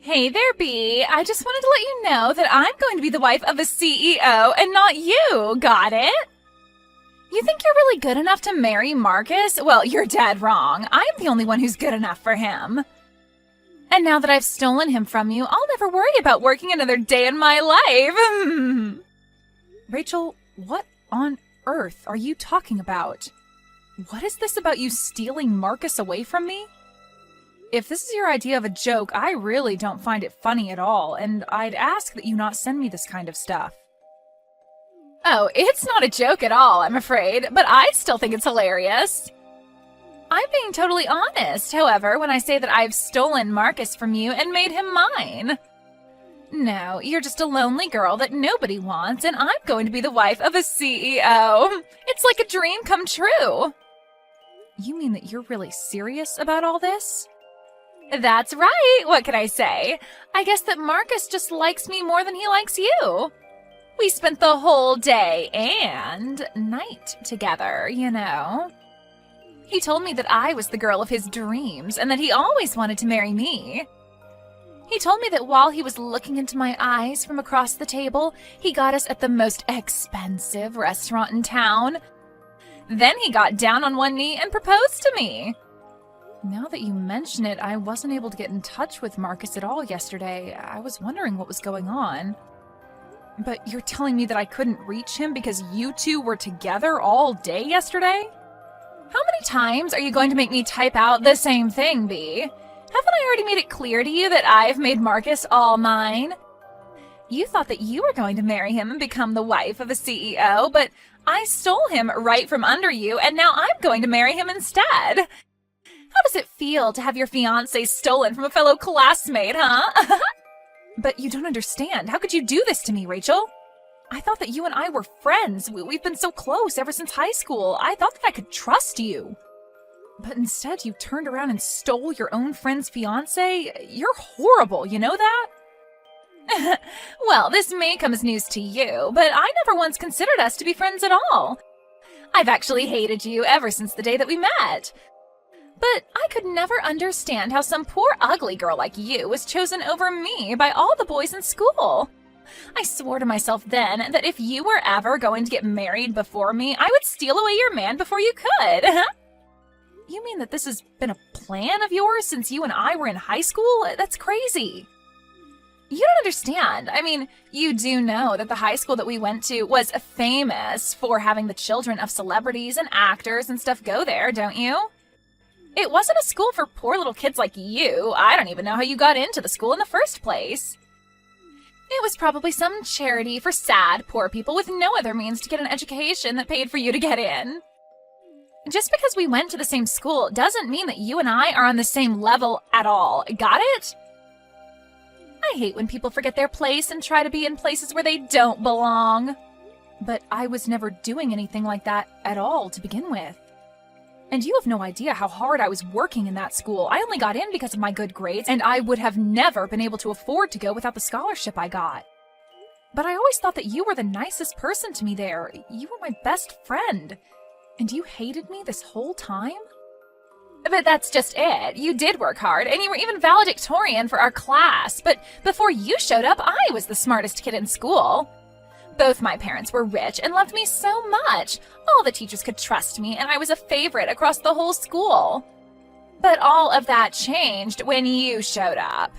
Hey there, Bee. I just wanted to let you know that I'm going to be the wife of a CEO and not you. Got it? You think you're really good enough to marry Marcus? Well, you're dead wrong. I'm the only one who's good enough for him. And now that I've stolen him from you, I'll never worry about working another day in my life. Rachel, what on earth are you talking about? What is this about you stealing Marcus away from me? If this is your idea of a joke, I really don't find it funny at all, and I'd ask that you not send me this kind of stuff. Oh, it's not a joke at all, I'm afraid, but I still think it's hilarious. I'm being totally honest, however, when I say that I've stolen Marcus from you and made him mine. No, you're just a lonely girl that nobody wants, and I'm going to be the wife of a CEO. It's like a dream come true. You mean that you're really serious about all this? That's right. What can I say? I guess that Marcus just likes me more than he likes you. We spent the whole day and night together, you know. He told me that I was the girl of his dreams and that he always wanted to marry me. He told me that while he was looking into my eyes from across the table, he got us at the most expensive restaurant in town. Then he got down on one knee and proposed to me. Now that you mention it, I wasn't able to get in touch with Marcus at all yesterday. I was wondering what was going on. But you're telling me that I couldn't reach him because you two were together all day yesterday? How many times are you going to make me type out the same thing, Bee? Haven't I already made it clear to you that I've made Marcus all mine? You thought that you were going to marry him and become the wife of a CEO, but I stole him right from under you, and now I'm going to marry him instead. How does it feel to have your fiancé stolen from a fellow classmate, huh? But you don't understand. How could you do this to me, Rachel? I thought that you and I were friends. We've been so close ever since high school. I thought that I could trust you. But instead, you turned around and stole your own friend's fiancé? You're horrible, you know that? Well, this may come as news to you, but I never once considered us to be friends at all. I've actually hated you ever since the day that we met. But I could never understand how some poor ugly girl like you was chosen over me by all the boys in school. I swore to myself then that if you were ever going to get married before me, I would steal away your man before you could. You mean that this has been a plan of yours since you and I were in high school? That's crazy. You don't understand. I mean, you do know that the high school that we went to was famous for having the children of celebrities and actors and stuff go there, don't you? It wasn't a school for poor little kids like you. I don't even know how you got into the school in the first place. It was probably some charity for sad, poor people with no other means to get an education that paid for you to get in. Just because we went to the same school doesn't mean that you and I are on the same level at all. Got it? I hate when people forget their place and try to be in places where they don't belong. But I was never doing anything like that at all to begin with. And you have no idea how hard I was working in that school. I only got in because of my good grades, and I would have never been able to afford to go without the scholarship I got. But I always thought that you were the nicest person to me there. You were my best friend. And you hated me this whole time? But that's just it. You did work hard, and you were even valedictorian for our class. But before you showed up, I was the smartest kid in school. Both my parents were rich and loved me so much. All the teachers could trust me, and I was a favorite across the whole school. But all of that changed when you showed up.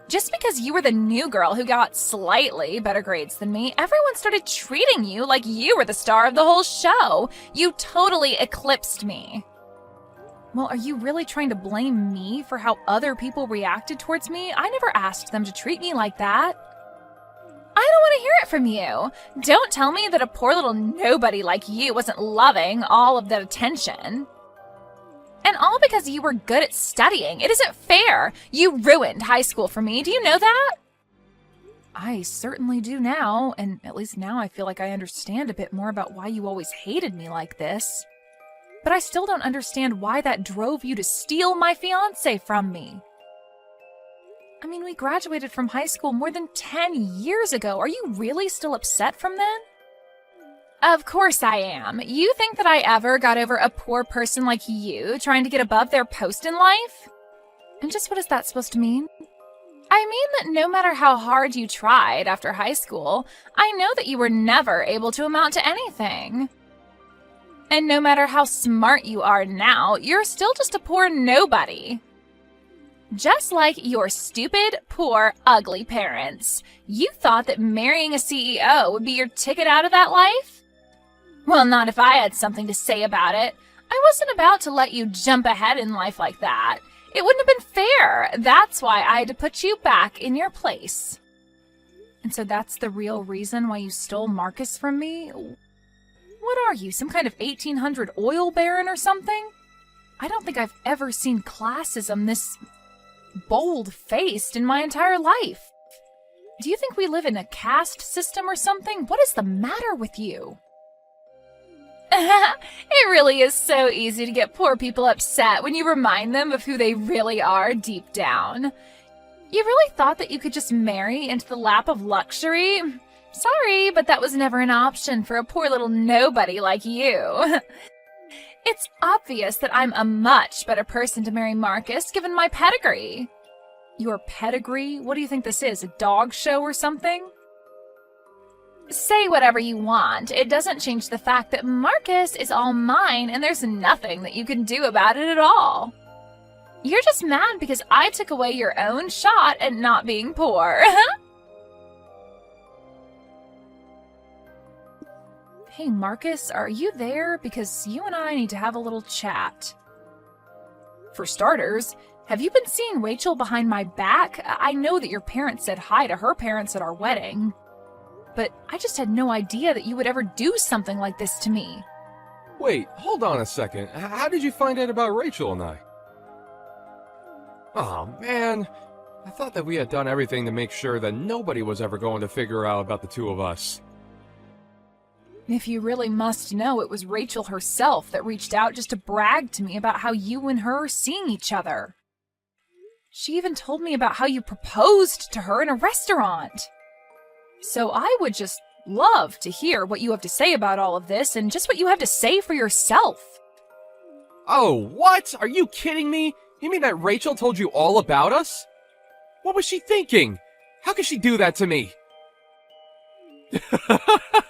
Just because you were the new girl who got slightly better grades than me, everyone started treating you like you were the star of the whole show. You totally eclipsed me. Well, are you really trying to blame me for how other people reacted towards me? I never asked them to treat me like that. I don't want to hear it from you. Don't tell me that a poor little nobody like you wasn't loving all of that attention. And all because you were good at studying. It isn't fair. You ruined high school for me. Do you know that? I certainly do now, and at least now I feel like I understand a bit more about why you always hated me like this. But I still don't understand why that drove you to steal my fiancé from me. I mean, we graduated from high school more than 10 years ago. Are you really still upset from then? Of course I am. You think that I ever got over a poor person like you trying to get above their post in life? And just what is that supposed to mean? I mean that no matter how hard you tried after high school, I know that you were never able to amount to anything. And no matter how smart you are now, you're still just a poor nobody. Just like your stupid, poor, ugly parents. You thought that marrying a CEO would be your ticket out of that life? Well, not if I had something to say about it. I wasn't about to let you jump ahead in life like that. It wouldn't have been fair. That's why I had to put you back in your place. And so that's the real reason why you stole Marcus from me? What are you, some kind of 1800 oil baron or something? I don't think I've ever seen classism this bold-faced in my entire life. Do you think we live in a caste system or something? What is the matter with you? It really is so easy to get poor people upset when you remind them of who they really are deep down. You really thought that you could just marry into the lap of luxury? Sorry, but that was never an option for a poor little nobody like you. It's obvious that I'm a much better person to marry Marcus given my pedigree. Your pedigree? What do you think this is, a dog show or something? Say whatever you want. It doesn't change the fact that Marcus is all mine and there's nothing that you can do about it at all. You're just mad because I took away your own shot at not being poor. Hey, Marcus, are you there? Because you and I need to have a little chat. For starters, have you been seeing Rachel behind my back? I know that your parents said hi to her parents at our wedding. But I just had no idea that you would ever do something like this to me. Wait, hold on a second. How did you find out about Rachel and I? Oh, man. I thought that we had done everything to make sure that nobody was ever going to figure out about the two of us. If you really must know, it was Rachel herself that reached out just to brag to me about how you and her are seeing each other. She even told me about how you proposed to her in a restaurant. So I would just love to hear what you have to say about all of this and just what you have to say for yourself. Oh, what? Are you kidding me? You mean that Rachel told you all about us? What was she thinking? How could she do that to me?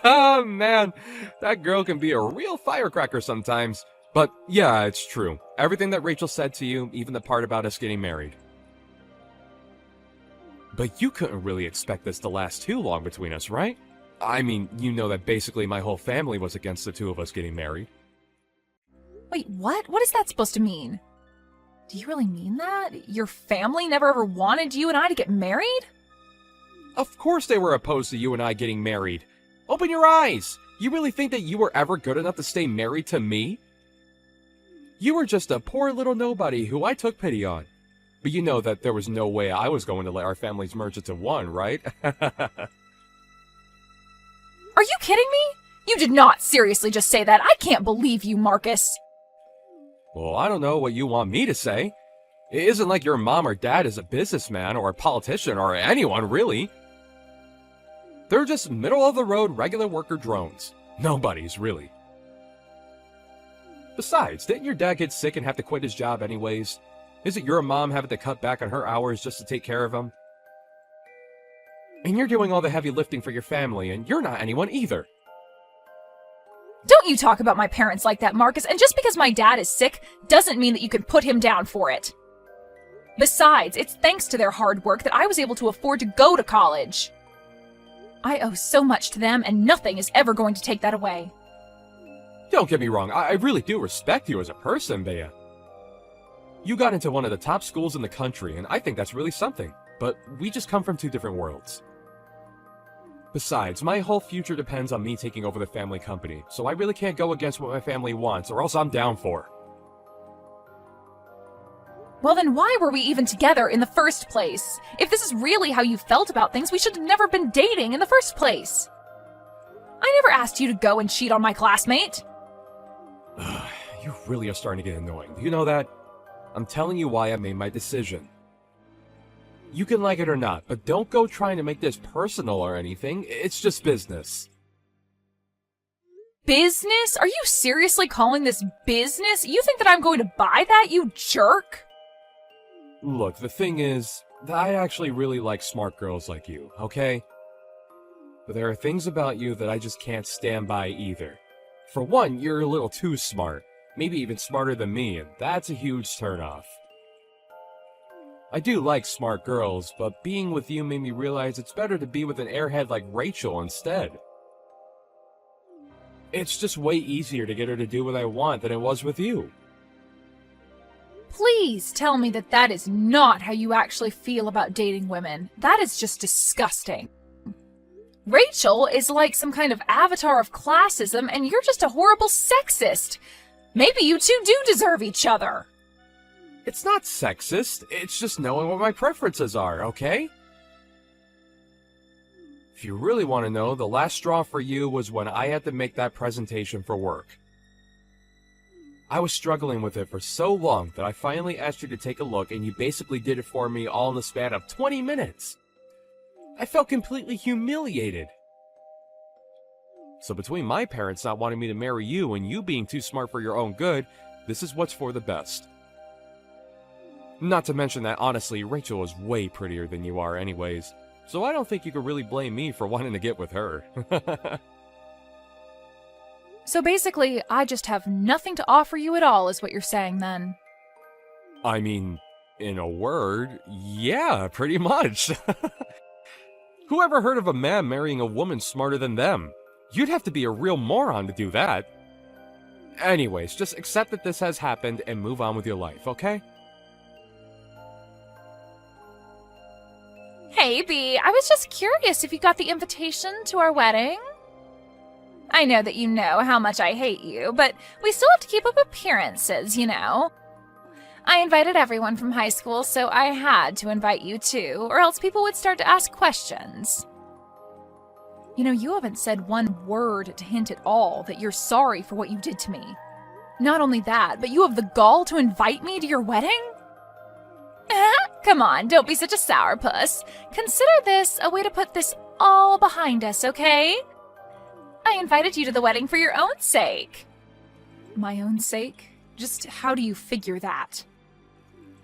Oh, man, that girl can be a real firecracker sometimes. But yeah, it's true. Everything that Rachel said to you, even the part about us getting married. But you couldn't really expect this to last too long between us, right? I mean, you know that basically my whole family was against the two of us getting married. Wait, what? What is that supposed to mean? Do you really mean that? Your family never ever wanted you and I to get married? Of course they were opposed to you and I getting married. Open your eyes! You really think that you were ever good enough to stay married to me? You were just a poor little nobody who I took pity on. But you know that there was no way I was going to let our families merge into one, right? Are you kidding me? You did not seriously just say that. I can't believe you, Marcus. Well, I don't know what you want me to say. It isn't like your mom or dad is a businessman or a politician or anyone, really. They're just middle-of-the-road regular worker drones. Nobody's, really. Besides, didn't your dad get sick and have to quit his job anyways? Isn't your mom having to cut back on her hours just to take care of him? And you're doing all the heavy lifting for your family, and you're not anyone either. Don't you talk about my parents like that, Marcus, and just because my dad is sick doesn't mean that you can put him down for it. Besides, it's thanks to their hard work that I was able to afford to go to college. I owe so much to them, and nothing is ever going to take that away. Don't get me wrong, I really do respect you as a person, Bea. You got into one of the top schools in the country, and I think that's really something. But we just come from two different worlds. Besides, my whole future depends on me taking over the family company, so I really can't go against what my family wants, or else I'm down for. Well then why were we even together in the first place? If this is really how you felt about things, we should have never been dating in the first place. I never asked you to go and cheat on my classmate. You really are starting to get annoying. Do you know that? I'm telling you why I made my decision. You can like it or not, but don't go trying to make this personal or anything. It's just business. Business? Are you seriously calling this business? You think that I'm going to buy that, you jerk? Look, the thing is, I actually really like smart girls like you, okay? But there are things about you that I just can't stand by either. For one, you're a little too smart, maybe even smarter than me, and that's a huge turnoff. I do like smart girls, but being with you made me realize it's better to be with an airhead like Rachel instead. It's just way easier to get her to do what I want than it was with you. Please tell me that that is not how you actually feel about dating women. That is just disgusting. Rachel is like some kind of avatar of classism, and you're just a horrible sexist. Maybe you two do deserve each other. It's not sexist, it's just knowing what my preferences are, okay? If you really want to know, the last straw for you was when I had to make that presentation for work. I was struggling with it for so long that I finally asked you to take a look, and you basically did it for me all in the span of 20 minutes. I felt completely humiliated. So between my parents not wanting me to marry you and you being too smart for your own good, this is what's for the best. Not to mention that, honestly, Rachel is way prettier than you are anyways, so I don't think you could really blame me for wanting to get with her. So basically, I just have nothing to offer you at all, is what you're saying then. I mean, in a word, yeah, pretty much. Who ever heard of a man marrying a woman smarter than them? You'd have to be a real moron to do that. Anyways, just accept that this has happened and move on with your life, okay? Hey, B, I was just curious if you got the invitation to our wedding. I know that you know how much I hate you, but we still have to keep up appearances, you know. I invited everyone from high school, so I had to invite you too, or else people would start to ask questions. You know, you haven't said one word to hint at all that you're sorry for what you did to me. Not only that, but you have the gall to invite me to your wedding? Come on, don't be such a sourpuss. Consider this a way to put this all behind us, okay? I invited you to the wedding for your own sake. My own sake? Just how do you figure that?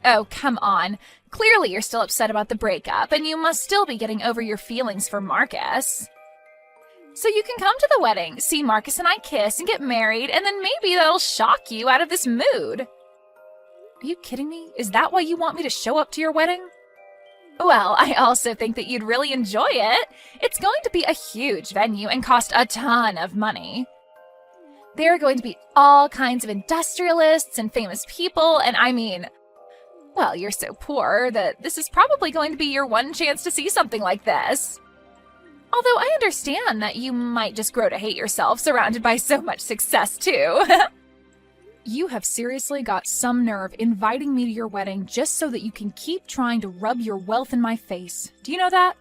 Oh, come on. Clearly you're still upset about the breakup, and you must still be getting over your feelings for Marcus. So you can come to the wedding, see Marcus and I kiss and get married, and then maybe that'll shock you out of this mood. Are you kidding me? Is that why you want me to show up to your wedding? Well, I also think that you'd really enjoy it. It's going to be a huge venue and cost a ton of money. There are going to be all kinds of industrialists and famous people, and I mean, well, you're so poor that this is probably going to be your one chance to see something like this. Although I understand that you might just grow to hate yourself surrounded by so much success, too. You have seriously got some nerve inviting me to your wedding just so that you can keep trying to rub your wealth in my face. Do you know that?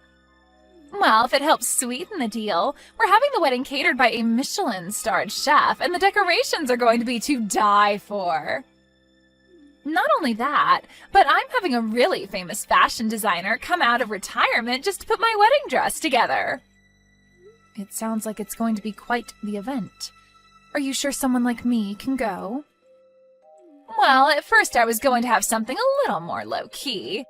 Well, if it helps sweeten the deal, we're having the wedding catered by a Michelin-starred chef, and the decorations are going to be to die for. Not only that, but I'm having a really famous fashion designer come out of retirement just to put my wedding dress together. It sounds like it's going to be quite the event. Are you sure someone like me can go? Well, at first I was going to have something a little more low-key.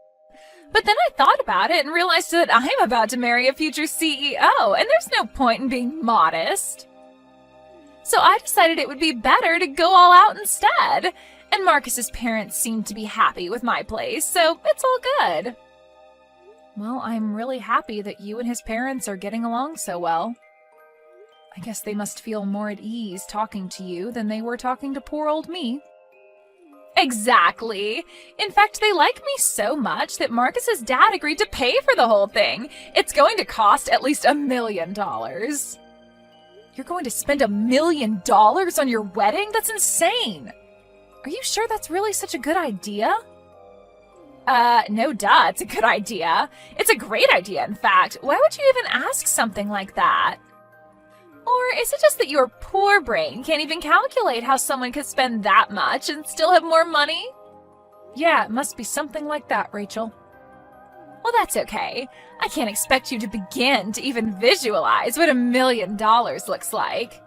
But then I thought about it and realized that I'm about to marry a future CEO, and there's no point in being modest. So I decided it would be better to go all out instead. And Marcus's parents seemed to be happy with my place, so it's all good. Well, I'm really happy that you and his parents are getting along so well. I guess they must feel more at ease talking to you than they were talking to poor old me. Exactly. In fact, they like me so much that Marcus's dad agreed to pay for the whole thing. It's going to cost at least $1 million. You're going to spend $1 million on your wedding? That's insane. Are you sure that's really such a good idea? No duh, it's a good idea. It's a great idea, in fact. Why would you even ask something like that? Or is it just that your poor brain can't even calculate how someone could spend that much and still have more money? Yeah, it must be something like that, Rachel. Well, that's okay. I can't expect you to begin to even visualize what $1 million looks like.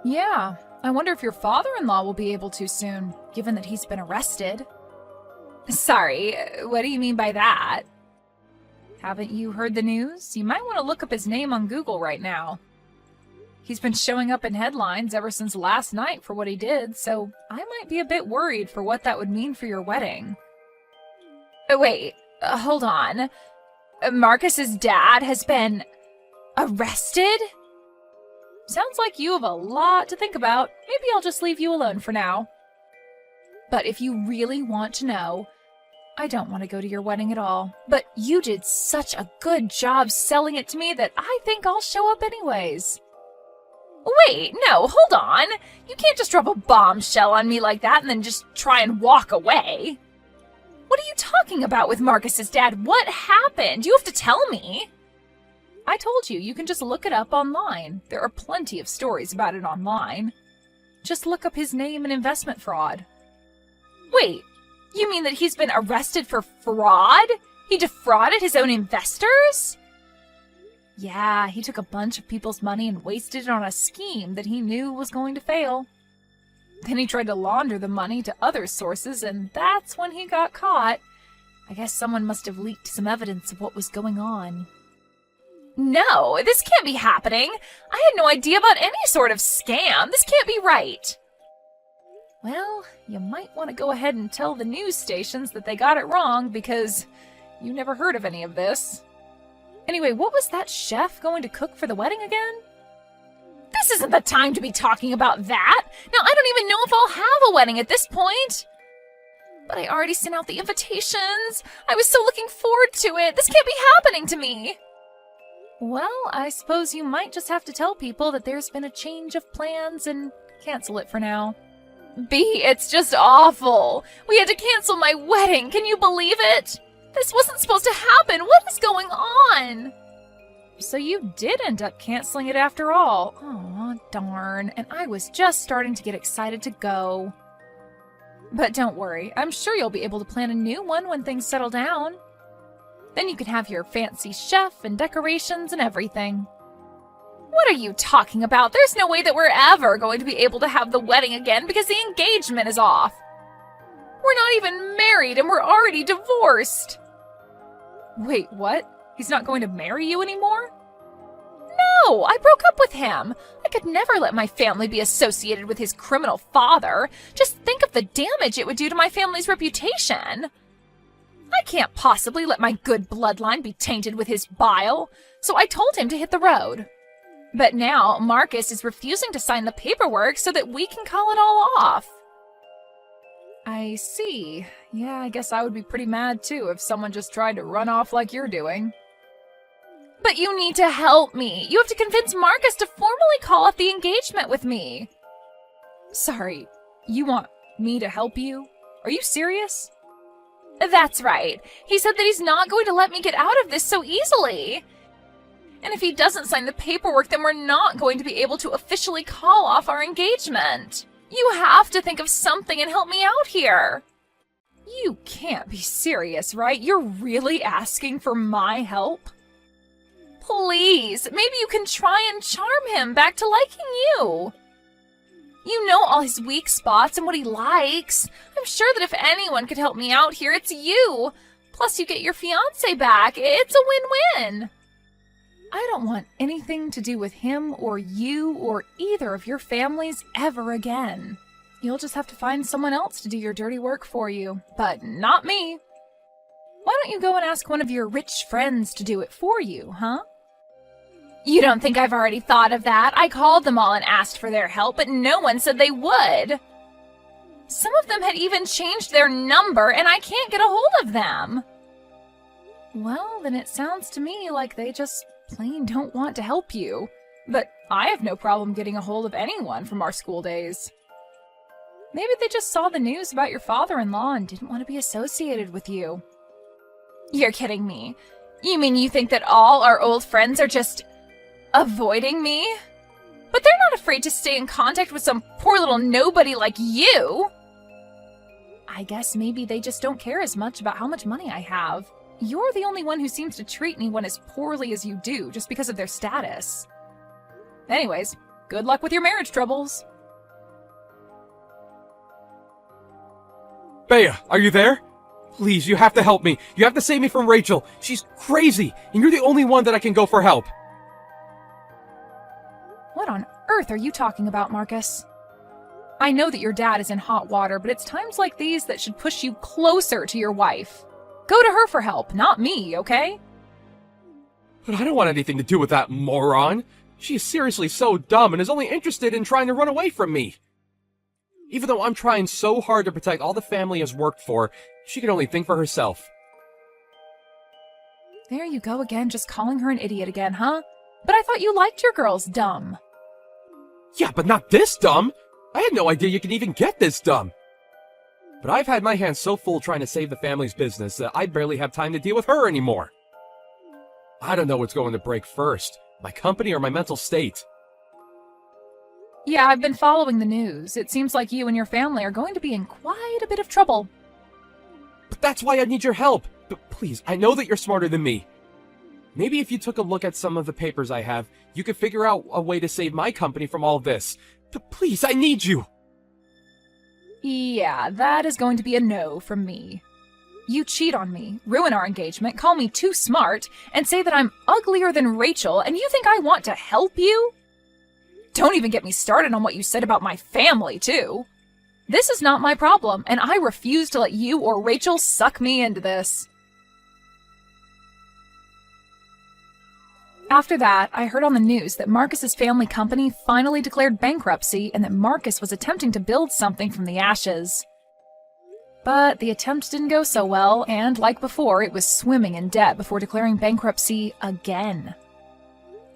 Yeah, I wonder if your father-in-law will be able to soon, given that he's been arrested. Sorry, what do you mean by that? Haven't you heard the news? You might want to look up his name on Google right now. He's been showing up in headlines ever since last night for what he did, so I might be a bit worried for what that would mean for your wedding. Wait, hold on. Marcus's dad has been arrested? Sounds like you have a lot to think about. Maybe I'll just leave you alone for now. But if you really want to know, I don't want to go to your wedding at all. But you did such a good job selling it to me that I think I'll show up anyways. Wait, no, hold on. You can't just drop a bombshell on me like that and then just try and walk away. What are you talking about with Marcus's dad? What happened? You have to tell me. I told you, you can just look it up online. There are plenty of stories about it online. Just look up his name and investment fraud. Wait, you mean that he's been arrested for fraud? He defrauded his own investors? Yeah, he took a bunch of people's money and wasted it on a scheme that he knew was going to fail. Then he tried to launder the money to other sources, and that's when he got caught. I guess someone must have leaked some evidence of what was going on. No, this can't be happening. I had no idea about any sort of scam. This can't be right. Well, you might want to go ahead and tell the news stations that they got it wrong because you never heard of any of this. Anyway, what was that chef going to cook for the wedding again? This isn't the time to be talking about that. Now, I don't even know if I'll have a wedding at this point. But I already sent out the invitations. I was so looking forward to it. This can't be happening to me. Well, I suppose you might just have to tell people that there's been a change of plans and cancel it for now. B, it's just awful. We had to cancel my wedding. Can you believe it? This wasn't supposed to happen. What is going on? So you did end up canceling it after all. Aw, darn. And I was just starting to get excited to go. But don't worry. I'm sure you'll be able to plan a new one when things settle down. Then you can have your fancy chef and decorations and everything. What are you talking about? There's no way that we're ever going to be able to have the wedding again because the engagement is off. We're not even married and we're already divorced. Wait, what? He's not going to marry you anymore? No, I broke up with him. I could never let my family be associated with his criminal father. Just think of the damage it would do to my family's reputation. I can't possibly let my good bloodline be tainted with his bile, so I told him to hit the road. But now Marcus is refusing to sign the paperwork so that we can call it all off. I see. Yeah, I guess I would be pretty mad too if someone just tried to run off like you're doing. But you need to help me. You have to convince Marcus to formally call off the engagement with me. Sorry, you want me to help you? Are you serious? That's right. He said that he's not going to let me get out of this so easily. And if he doesn't sign the paperwork, then we're not going to be able to officially call off our engagement. You have to think of something and help me out here. You can't be serious, right? You're really asking for my help? Please, maybe you can try and charm him back to liking you. You know all his weak spots and what he likes. I'm sure that if anyone could help me out here, it's you. Plus, you get your fiancé back. It's a win-win. I don't want anything to do with him or you or either of your families ever again. You'll just have to find someone else to do your dirty work for you, but not me. Why don't you go and ask one of your rich friends to do it for you, huh? You don't think I've already thought of that? I called them all and asked for their help, but no one said they would. Some of them had even changed their number, and I can't get a hold of them. Well, then it sounds to me like they just plain don't want to help you. But I have no problem getting a hold of anyone from our school days. Maybe they just saw the news about your father-in-law and didn't want to be associated with you. You're kidding me. You mean you think that all our old friends are just avoiding me? But they're not afraid to stay in contact with some poor little nobody like you. I guess maybe they just don't care as much about how much money I have. You're the only one who seems to treat anyone as poorly as you do just because of their status. Anyways, good luck with your marriage troubles. Bea, are you there? Please, you have to help me. You have to save me from Rachel. She's crazy, and you're the only one that I can go for help. What on earth are you talking about, Marcus? I know that your dad is in hot water, but it's times like these that should push you closer to your wife. Go to her for help, not me, okay? But I don't want anything to do with that moron. She is seriously so dumb and is only interested in trying to run away from me. Even though I'm trying so hard to protect all the family has worked for, she can only think for herself. There you go again, just calling her an idiot again, huh? But I thought you liked your girls dumb. Yeah, but not this dumb! I had no idea you could even get this dumb! But I've had my hands so full trying to save the family's business that I barely have time to deal with her anymore. I don't know what's going to break first, my company or my mental state. Yeah, I've been following the news. It seems like you and your family are going to be in quite a bit of trouble. But that's why I need your help. But please, I know that you're smarter than me. Maybe if you took a look at some of the papers I have, you could figure out a way to save my company from all this. But please, I need you. Yeah, that is going to be a no from me. You cheat on me, ruin our engagement, call me too smart, and say that I'm uglier than Rachel, and you think I want to help you? Don't even get me started on what you said about my family, too. This is not my problem, and I refuse to let you or Rachel suck me into this. After that, I heard on the news that Marcus's family company finally declared bankruptcy and that Marcus was attempting to build something from the ashes. But the attempt didn't go so well, and like before, it was swimming in debt before declaring bankruptcy again.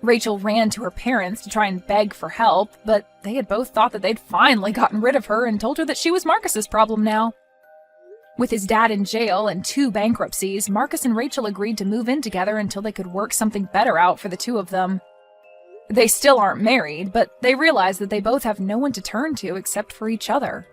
Rachel ran to her parents to try and beg for help, but they had both thought that they'd finally gotten rid of her and told her that she was Marcus's problem now. With his dad in jail and 2 bankruptcies, Marcus and Rachel agreed to move in together until they could work something better out for the 2 of them. They still aren't married, but they realize that they both have no one to turn to except for each other.